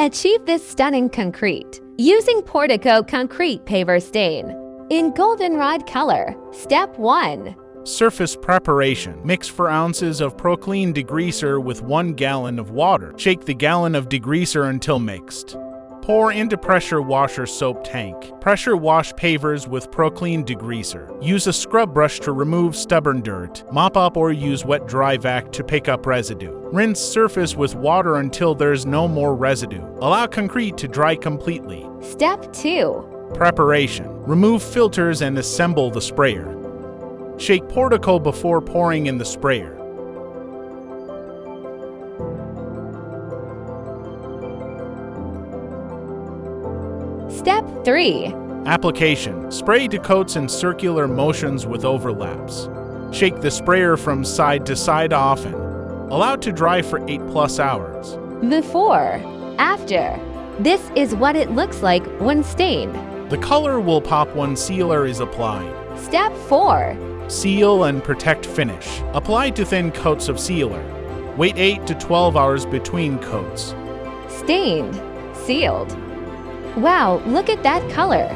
Achieve this stunning concrete using Portico concrete paver stain in goldenrod color. Step 1. Surface preparation. Mix 4 ounces of Proclean degreaser with 1 gallon of water. Shake the gallon of degreaser until mixed. Pour into pressure washer soap tank. Pressure wash pavers with Proclean degreaser. Use a scrub brush to remove stubborn dirt. Mop up or use wet dry vac to pick up residue. Rinse surface with water until there's no more residue. Allow concrete to dry completely. Step 2. Preparation. Remove filters and assemble the sprayer. Shake Portico before pouring in the sprayer. Step 3. Application. Spray to coats in circular motions with overlaps. Shake the sprayer from side to side often. Allow to dry for 8+ hours. Before. After. This is what it looks like when stained. The color will pop when sealer is applied. Step 4. Seal and protect finish. Apply to thin coats of sealer. Wait 8 to 12 hours between coats. Stained. Sealed. Wow, look at that color!